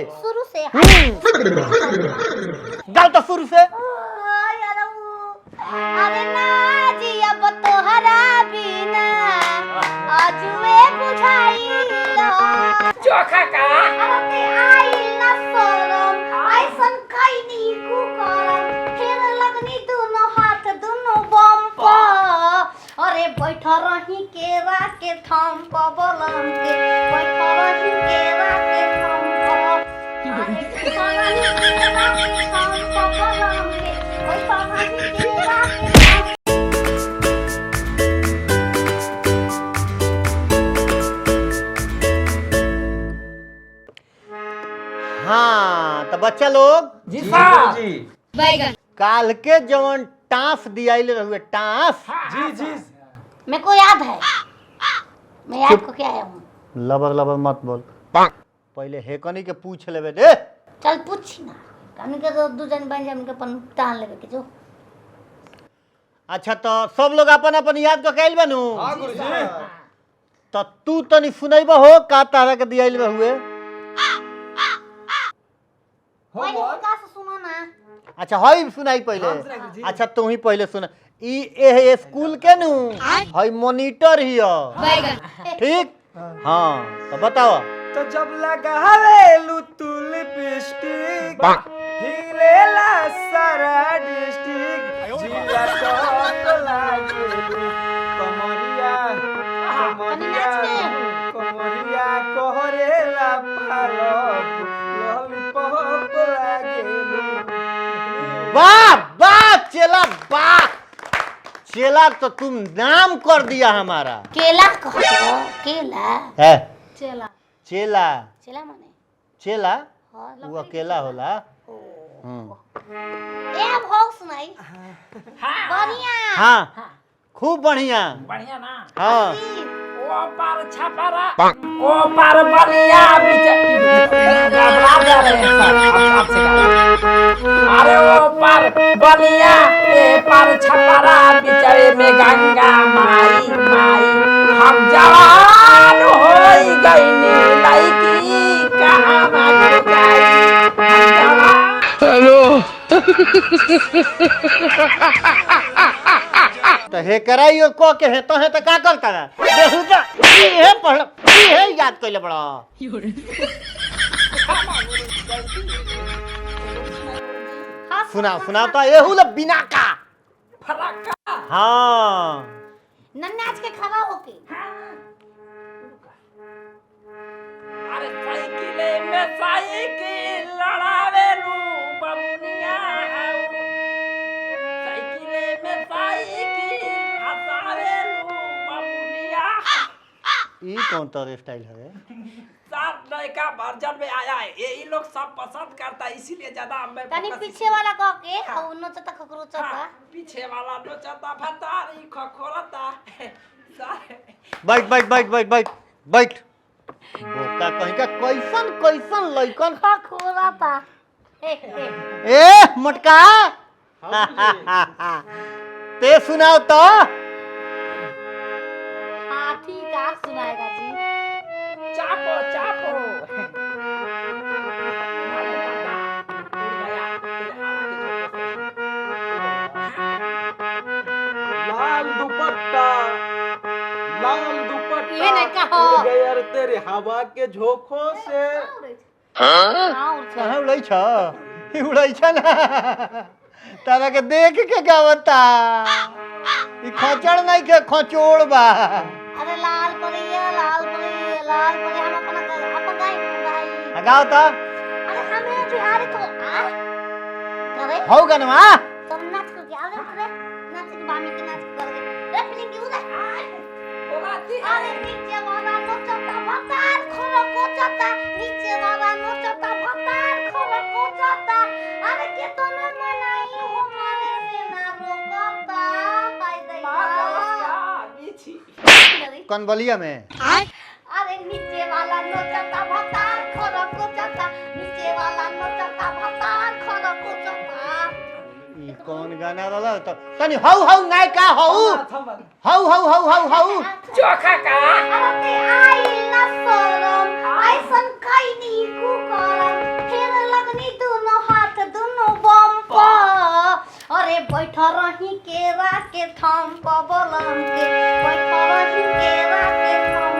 शुरू से गाओ तो शुरू से। अरे ना जी अब तोहरा बिना आजुए बुझाइलो चोखा का अरे आई ना सोरम ऐसन कइनी कु करम फिर लगनी दोनों हाथ दोनों बम पर अरे बैठ रही केरा के थम पर बलम के बैठ रही केरा के थम पर अरे बैठ रही केरा के थम पर बलम के बैठ रही केरा के हाँ तो बच्चा लोग जी साहब जी बैगन काल के जवन टाँस दियाइले रहुए टाँस जी जी मेरे को याद है मैं याद को क्या आया हूँ लबर लबर मत बोल पहले हेकनी के पूछ लेवे दे। चल पूछ ना हमने के तो दू जन बन जाम के अपन तान लेवे के जो अच्छा तो सब लोग अपन अपन याद को कैल बनू हाँ गुरुजी तो तू तनी सुनैबा हो का तारा के दियाइले हुए। पहले का से सुनो ना अच्छा हई सुनाई पहले। अच्छा तू ही पहले सुना ई ए स्कूल के नु हई मॉनिटर हियो ठीक हाँ तो बताओ। तो जब लगावेलू तू लिपस्टिक हिलेला सारा डिस्ट्रिक्ट जिला टॉप लागेलू कमरिया कमरिया कमरिया कोहरेला पालक लॉलीपॉप लागेलू। वाह वाह चेला वाह चेला तो तुम नाम कर दिया हमारा। केला कहतो केला है चला चेला चला माने चेला हाँ वो अकेला होला। ए भोग सुनाई बढ़िया हाँ खूब बढ़िया बढ़िया ना हाँ ओ पार छापारा ओ पार बलिया अरे ओ पार बलिया ए पार छापारा बिचारे में गंगा माई माई हम जवान होई गईनी लईकी कहाँ भाग जाई तो हे कराइयो को के है तो का करता है बेहुदा ये पढ़ ये याद कइले बड़ा। सुना सुना तो एहू ल बिना का फरक्का हाँ नन्नाच के खड़ा होके अरे साइकिले में साइकिल लड़ावेलू बबुनिया साइकिले में साइकिल फसावेलू बबुनिया। ई कौन तो स्टाइल है सात लड़का वर्जन में आया है यही लोग सब पसंद करता है इसीलिए ज्यादा मैं तनी पीछे वाला कह के और नोचता खकरो चता पीछे वाला नोचता भतारी खखोरता बैठ बैठ बैठ बैठ बैठ बैठ बोका कहीं का कैसन कैसन लइकन खखोरता ए मोटका ते सुनाओ तो हाँ ठीक है सुनाएगा जी चापो चापो लाल दुपट्टा ये नहीं कहो। उड़ गया रे तेरे हवा के झोंकों से। कहाँ उड़ै छ ई उड़ै छ ना तारा के देख के गावता ई खचड़ नहीं के खचोड़ बा। अरे लाल परी हम अपन गाई गाओ तो अरे हमें बिहारी तो आ करे हो गनवा तुम नाच करके आ रहे करे नाच के बामी के नाच करके रे फिलिंग की उधर बोलाती अरे नीचे वाला नोचता भतार खोलो कोचता नीचे वाला नोचता भतार खोलो कोचता अरे के तो न मनाई हो मारे से ना रोकता बाय दैया बीची कौन बलिया में अरे नीचे वाला नोचता भतार खोलो कोचता नीचे वाला नोचता भतार खोलो कोचता ई कौन गाना वाला तो तनी हौ हौ नायका हौ हौ हौ हौ हौ हौ चोखा का अरे आई ना सोरम ऐसन कइनी कु करम बैठा रही केरा के थाम पबलम के बैठा रही केरा के थाम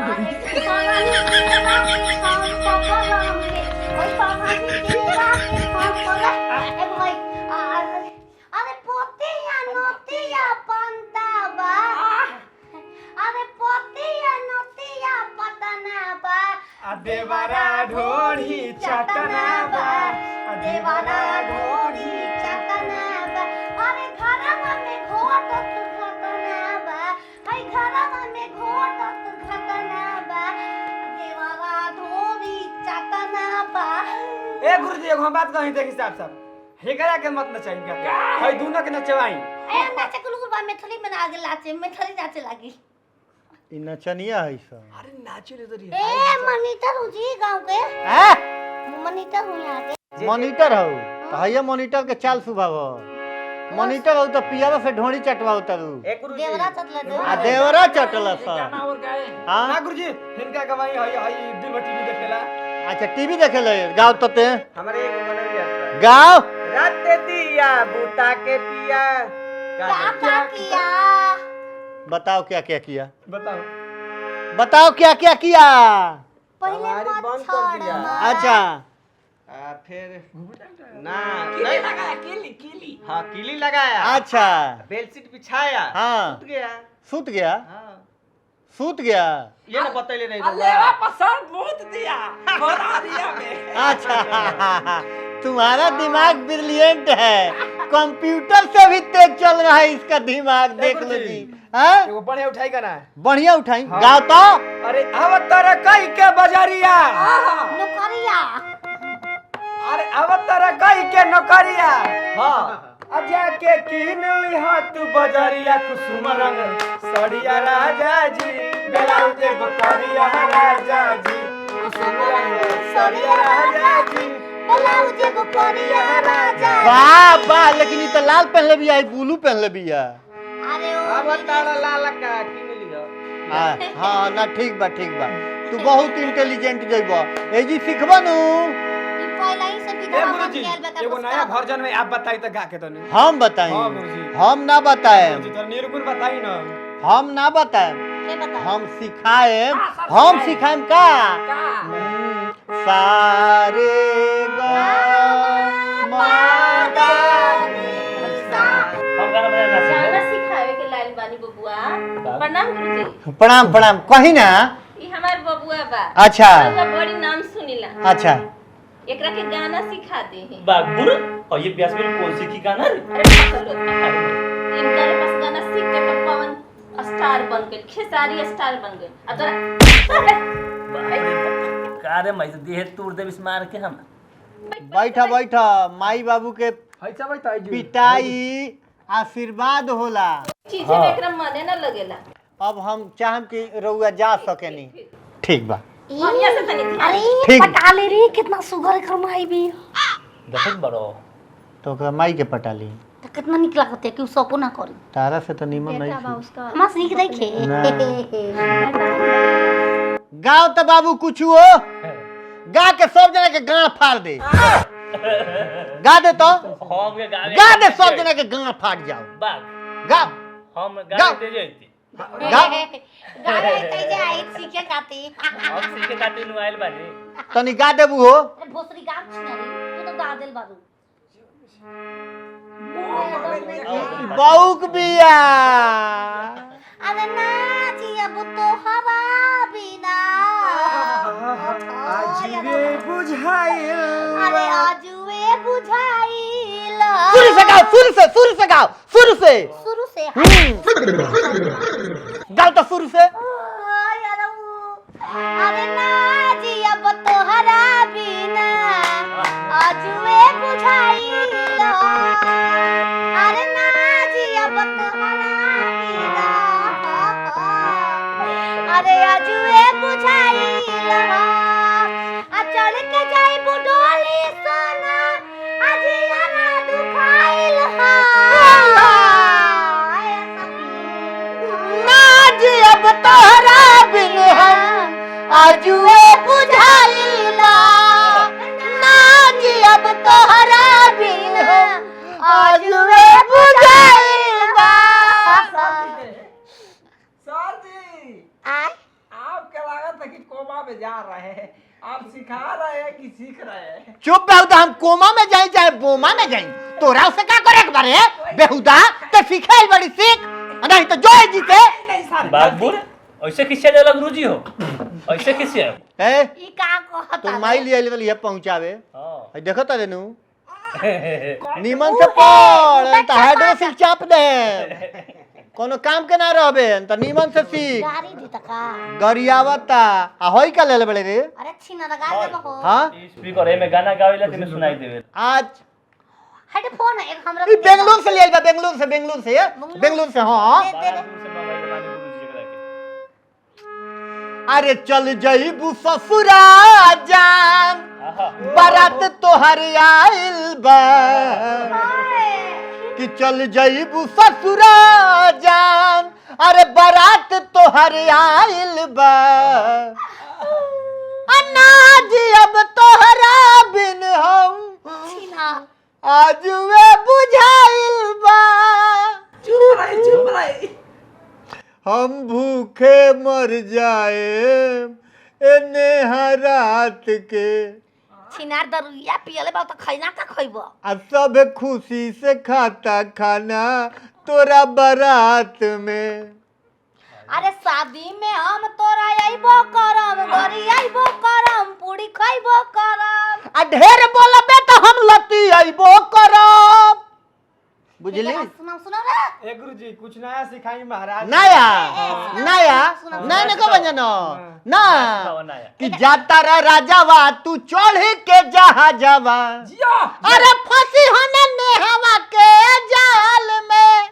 अरे बैठा रही केरा के थाम पबलम के बैठा रही केरा के थाम पबलम ए भाई अरे पोतिया नोतिया पंताबा अरे पोतिया नोतिया पतनाबा देवरा ढोढ़ी चटनाबा देवारा ढोरी चटनाबा अरे घरवा में घोटत घटनाबा हई घरवा में घोटत घटनाबा देवारा ढोरी चटनाबा ए गुरुजी एगो हम बात कही देखी साहब साहब हेकरा के मत नचाई का हई दोनों के नचवाई ए नाचे कुलु बा मैथिली में आगे लाचे मैथिली नाचे लागी ई नचनिया है सब। अरे नाचे ले तो ए मनीटर हुजी गांव के हैं? मनीटर हुई यहाँ के मॉनिटर हो तो हइया मॉनिटर के चाल स्वभाव हो। मॉनिटर हो तो पियावा से ढोड़ी चटवाओ तरू ए गुरुजी देवरा चटला दे आ देवरा चटल सा। गाना और गाए हां ना गुरुजी हिनका गवाई हई हई दिन भर टीवी देखेला अच्छा टीवी देखे ले गाँव तते हमारे एक बनल जाता गाँव रात दिया बूता के पिया क्या किया बताओ क्या क्या किया बताओ बताओ क्या क्या किया। पहले हमारी मत बंद कर छोड़ दिया। माँ। अच्छा फिर ना किली नहीं लगाया किली हाँ किली लगाया अच्छा बेडशीट बिछाया हाँ टूट गया सूत गया हाँ सूत गया ये ना बतैले नहीं अल्लाह पसंद बहुत दिया बना दिया में अच्छा तुम्हारा दिमाग ब्रिलियंट है कंप्यूटर से भी तेज चल रहा है इसका दिमाग देख लो जी। हाँ एगो बढ़िया उठाई का ना बढ़िया उठाई हाँ। गाओ तो अरे अवतार कई के बजरिया नौकरिया अरे अवतार कई के नौकरिया हाँ अजा के किन लिहा तू बजरिया कुसुम रंग सड़िया राजा जी बेलाउज बकरिया राजा जी कुसुम रंग सड़िया राजा जी ब्लाउज एगो करिया राजा वाह वाह लेकिन ये तो लाल पहनले भी है ब्लू पहनले भी है। अरे ओ अवतार लाल का किन लिहा हाँ ना ठीक बा तू बहुत इंटेलिजेंट जइबो ए जी सिखबा नु ई पहला ही से ए विधा गुरुजी एगो नया वर्जन में आप बताई तो गा के तो नहीं हम बताएं हाँ, गुरुजी। हम ना बताएं गुरुजी तो निर्गुण बताई ना हम ना बताएं के बता हम सिखाएं सब हम सिखाएं। सिखाएं का का सारे गा मा दा हम गाना बजाना गाना सिखावे के लाइल बानी बबुआ। प्रणाम गुरुजी। प्रणाम प्रणाम कही ना ई हमार बबुआ बा। अच्छा रउआ बड़ी नाम सुनिला। अच्छा एकरा के गाना सिखा दे हैं। बागुर और ये प्यास में कौन सी की गाना रे? अरे चलो इनका पास गाना सीख के तो पवन स्टार बन गए, खेसारी स्टार बन गए। अब जरा कारे मैं देह तोड़ दे मार के हम बैठा बैठा माई बाबू के हई सब बताई जी पिटाई आशीर्वाद होला। चीजें में एकरा मने ना लगेला। अब हम चाहम कि रउआ जा सकेनी ठीक बा बढ़िया से तनी ध्यान अरे ठीक। पटा ले रे कितना सुगर करमाई भी देखत बड़ो तो ओकरा माई के पटा ली तो कितना निक लागत है कि उ सपो ना करी तारा से तो नीमन नहीं थी। हम सीख देखे ना। गाओ तो बाबू कुछ हो गा के सब जना के गांड फाड़ दे गा दे तो हम के गा दे सब जना के गांड फाड़ जाओ बाग गा हम गा। गाने दे जैती गा गाने तेजे आई सीखे खाती हम सीखे खातिर नु आइल बानी तनी गा देबू हो अरे भोसरी गाम छिनारी तू तो गा देल बाबू बौक बिया अरे ना जी अब तो हवा बिना आजीवे बुझाइल अरे आजुए बुझाइल शुरू से गाओ शुरू से शुरू से गाओ तो शुरू से अरे ना जी अब तो हरा बिना आजुए बुझाइल अरे ना जी अब तो हरा बिना अरे आजुए बुझाइल आ चढ़ के जाई बुडोली सोना अजी याना दुखाइल नाज अब तोहरा बिन हम आजुए बुझाइला नाज अब तोहरा बिन हम आजुए हम सिखा रहे हैं कि सीख रहे हैं? चुप बेहुदा, हम कोमा में जाई चाहे बोमा में जाई, तोरा उसे क्या करे एक बारे बेहुदा? तो सीखे बड़ी सीख, नहीं तो जो है जीते। नहीं सर, बागबुर ऐसे किससे देला गुरुजी हो? ऐसे किससे हो? ए ई का कहता तो माई लिए लेवल ये पहुंचावे। हां हई देखो त नु नीमन से पढ़ त हेडो से चाप दे, कोनो काम के ना रहबे त नीमन से सीख। गाड़ी दी तका गरियावता आ होई का लेले बड़े रे। अरे छिना लगा दे हो हां स्पीकर ए में गाना गावेला तने सुनाई देवे। आज हेडफोन है एक हमरा ई बेंगलुरु से ले आइबा, बेंगलुरु से बेंगलुरु से हां। दे दे दूर से मोबाइल बानी गुरुजी के अरे चल जईबू ससुरा जान, आहा बारात तोहर आइल बा, कि चल जईबू ससुरा जान, अरे बारात तोहर आइल बा, अनाज अब तोहरा बिन हम छिना आज वे बुझाइल बा, चुप रहे। हम भूखे मर जाए एने रात के, छिनार दरुइया पियले बा त खैना का खइबो। आ सब खुशी से खाता खाना तोरा बारात में। अरे शादी में हम तोरा आइबो करम, गरी आइबो करम, पूरी खइबो करम। आ ढेर बोलबे तो हम लती आइबो करब, बुझली? सुनाओ सुनाओ रे। ए गुरुजी कुछ नया सिखाई महाराज। नया नया सुनाओ, नया ने कब जानो ना नया कि जाता रा राजावा तू चढ़ के जहाजवा, जियो अरे फंसी होने नेहवा के जाल में,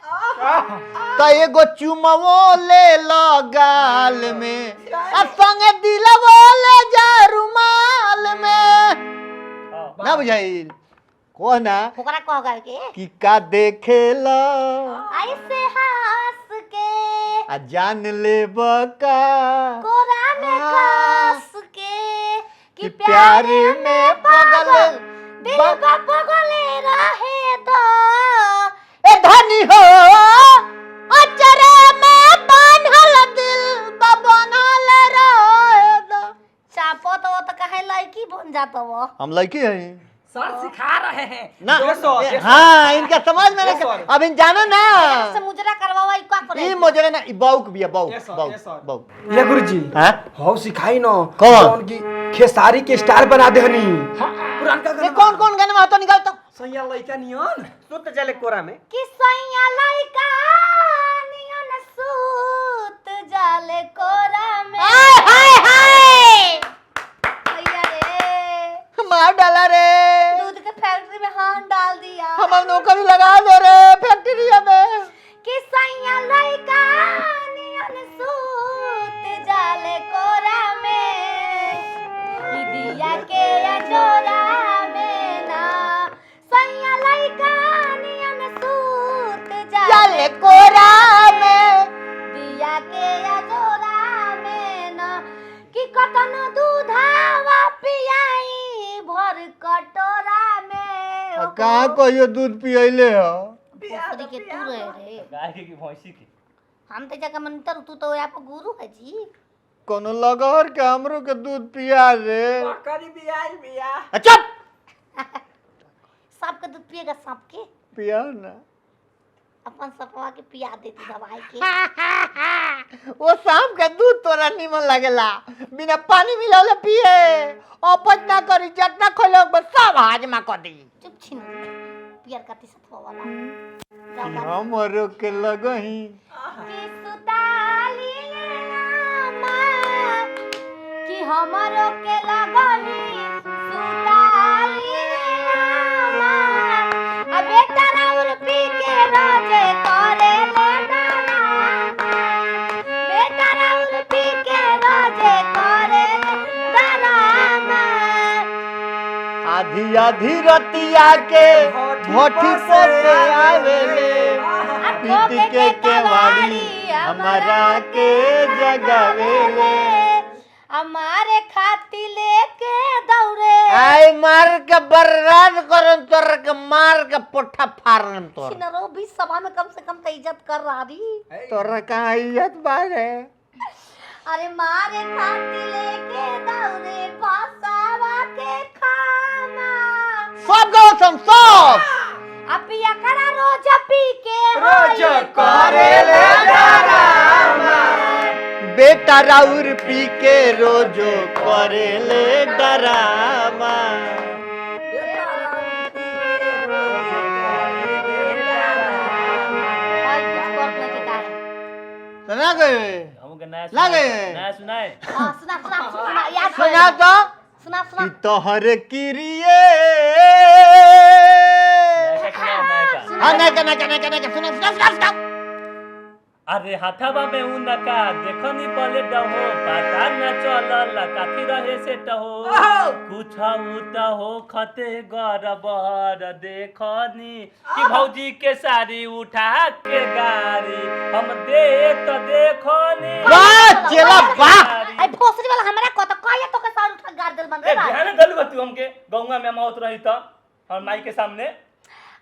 तो एगो चुमवो ले लो गाल में, आ संगे दिलवो ले जा रुमाल में। ना बुझाइल को ना ओकरा कह गए के कि का देखेला ऐसे हंस के आ जान ले बका, कोरा में कस के कि प्यार में पगल दिल का पगले रहे दो। ए धनी हो अचरे में बांधल दिल बनल रहे दो। चापो तो कहे लड़की बन जाता वो। हम लड़की हैं सर सिखा रहे हैं। ना। Yes, sir, yes, sir. हाँ इनका समझ में Yes, नहीं, sir. अब इन जानो ना से मुजरा करवावा ई का करे। ई मुझे ना बाउक भी है, बाउक Yes, sir, बाउक yes, sir. बाउक। ये गुरुजी हाँ हाउ सिखाई न कौन? की खेसारी के स्टार बना देहनी। पुरानका ये कौन कौन गाने में होता निकाल तो सैया लइका नियन सुत चले कोरा में। कि सैया लइका नियन सूत जाले कोरा में। हाय हाय हाय भैया रे मार डाला रे, दूध के फैक्ट्री में हाथ डाल दिया। हम अब नौकरी लगा दो रे फैक्ट्री में। कि सैया लइका नियन सूत जाले कोरा में। ई दिया के अजोरा में ना सैया लइका नियन सूत चल कोरा में दिया के अजोरा में ना कि कतन दूधावा पियाई भर कटोरा में। कहाँ कहियो दूध पियले हो? पोखरी के तू रहे रे। गाय के की भैंसी के? हम तो जगह मंतर तू तो यहाँ पर गुरु है जी। कोनो लगहर के हमरो के दूध पिया रे। बकरी भी आई बिया। चुप, सांप का दूध पिएगा सांप के? पिया ना। अपन सपवा के पिया देती दवाई के। वो शाम के दूध तोरा निमन लगेला, बिना पानी मिलाले पिए, अपच ना करी, जतना खोलो बस सब हाजमा कर दी। चुप छिन पियर का सतवा वाला। हमरो के लगही कि सुताली माँ कि हमरो के लगही सुताली माँ। अब बेटा राउर पी के रोजे करे ले डरामा। बेटा राउर पी के रोजे करे ले डरामा। आधी आधी रतिया के भट्टी पर से आवेले, पीट के केवाड़ी हमारा के जगावेले। हमारे खाती लेके दौड़े। आई मार के बर्बाद करन तोर के, मार के पोठा फाड़न तोर। छिनरो भी सभा में कम से कम तो इज्जत कर रही। तोरा कहाँ इज्जत बारे? अरे मारे खाती लेके दौड़े पासा एकदम साफ। अपिया कड़ा रोज पी के रोज करेले डरामा बेटा राउर पी के रोजो करेले डरामा। सुना गए हमके नया लागे। नया सुनाए। हां सुना सुना सुना याद सुना तो सुना सुना कि तोहर किरिए नया का नया का। हाँ नहीं सुना सुना सुना सुना। अरे हाथाबा में उनका देखो नी पले डहो पता न चलल काथी रहे से टहो कुछ हो खते गरबर देखो नी कि भौजी के साड़ी उठा के गाड़ी हम दे तो देखो नी वाह चला वाह। आई भोसरी वाला हमरा को तो कहया तो के सार उठा गाड़ देल बन ए रे। ध्यान दलु तू हमके गौवा में मौत रही त और माई के सामने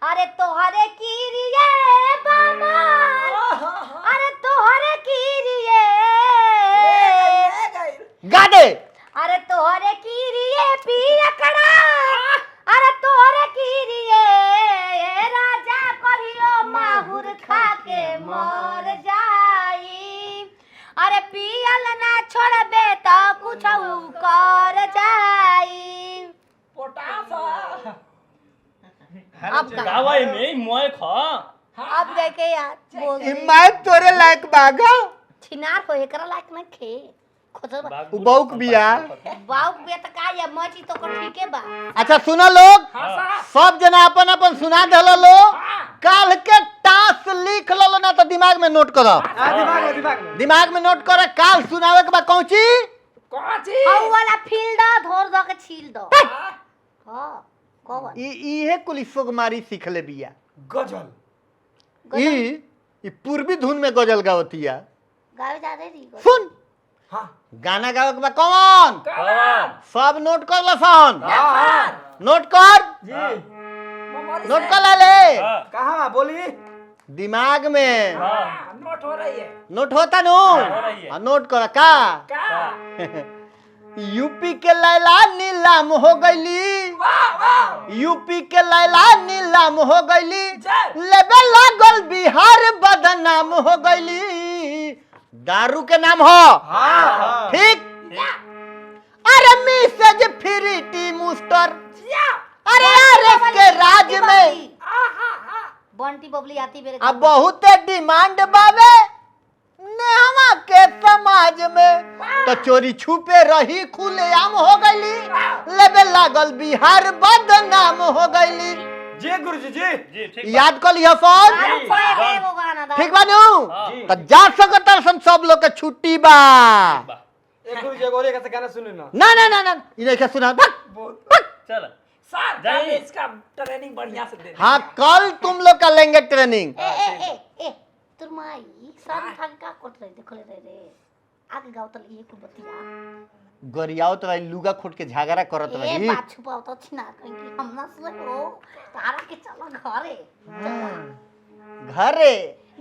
अरे तोहरे किरिए बाबा अरे तोहरे किरिए गादे अरे तोहरे किरिए पिया कड़ा अरे तोहरे किरिए राजा कहियो माहुर खा के मर जाई अरे पियल ना छोड़बे तो कुछ कर जाई। अब का गावाई में मोय ख अब देखे यार बोल मैं तोरे लायक बागा छिनार हो एकरा लायक न खे खोजल उबौक बिया। बाऊ बे त का या मची तो को ठीके बा। अच्छा सुनो लोग सब जना अपन अपन सुना दल लो काल के टास्क लिख लो ना तो दिमाग में नोट करो। दिमाग में नोट करो काल सुनावे के बाद कौची हाउ वाला फील्ड धोर द के छील दो। हां कौन इहे कुल सोगमारी सीखले बिया। गजल ई पूर्वी धुन में गजल गावतिया। गावे जा रे री सुन हाँ गाना गावे के बाद कौन कौन सब नोट कर लसन। नोट कर जी नोट कर ले कहाँ बोली दिमाग में नोट हो रही है। नोट होता नु हो रही है। हाँ, नोट कर का यूपी के लैला नीलाम हो गईली यूपी के लैला नीलाम हो गईली लेबे लागल बिहार बदनाम हो गईली दारू के नाम हो ठीक। अरे मैसेज फ्री टी मूस्टर अरे यार के राज में बंटी बबली आती बेरे अब बहुत डिमांड बावे नेहवा के समाज में तो चोरी छुपे रही खुलेआम हो गईली लेबे लागल बिहार बदनाम हो गईली। जी गुरुजी जी जी ठीक याद कर लियो फोन एगो गाना दा ठीक बानू तो जा सकता सन सब लोग के छुट्टी बा। एक गुरुजी एगो और एक गाना सुनी ना ना ना ना ना इन्हें क्या सुना चल सर जाइए। कल इसका ट्रेनिंग बढ़िया से दे हाँ कल तुम लोग का लेंगे ट्रेनिंग। ए तुर माई सारी थाक का कोट रहे देखो ले रे आगे गाव त ये को बतिया गरियाओ तो रही लुगा खोट के झगड़ा करत ए रही। बात छुपाओ तो छिना कहीं कि हम ना सुने हो तारा के चलो घरे घरे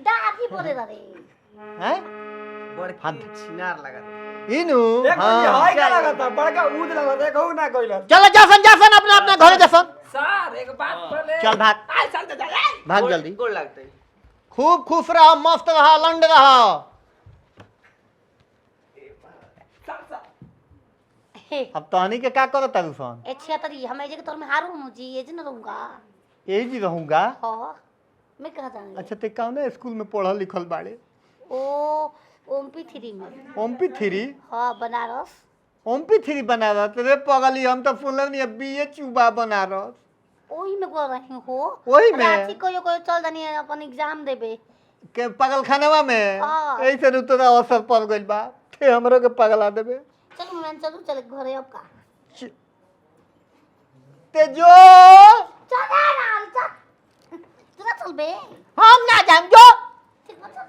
दादी बोले रे हैं बड़ हाँ। छिनार लगा इनु एक गुरुजी हाँ हाय क्या लगा था बड़का ऊद लगा था कहू ना कोइला चलो जासन अपने अपने घरे जासन सर एक बात बोले चल भाग आय सर जा जाए भाग जल्दी गोड़ लगते खूब खुश रहो मस्त रहो लंड रहो। अब तहनी के का करो तारुसन ए 76 हम एजे के तोर में हारू हूं जी एजे न रहूंगा यही जी रहूंगा। हां मैं कहा जाऊंगा अच्छा ते कौन स्कूल में पढ़ल लिखल बाड़े ओ ओमपी 3 में ओमपी 3 हां बनारस ओमपी 3 बनारस रे पगली हम तो सुनल नहीं बीए चुबा बनारस ओही में गो रही हो ओही में? रांची कोई चल जानी अपन एग्जाम देबे के पागल खानवा में हाँ। ऐसे नु तोरा असर पड़ गइल बा थे हमरो के पगला देबे। चल मैं चलू चल घरे अब का ते जो चल यार चल तू ना चल बे हम ना जाम जो ठीक बा चल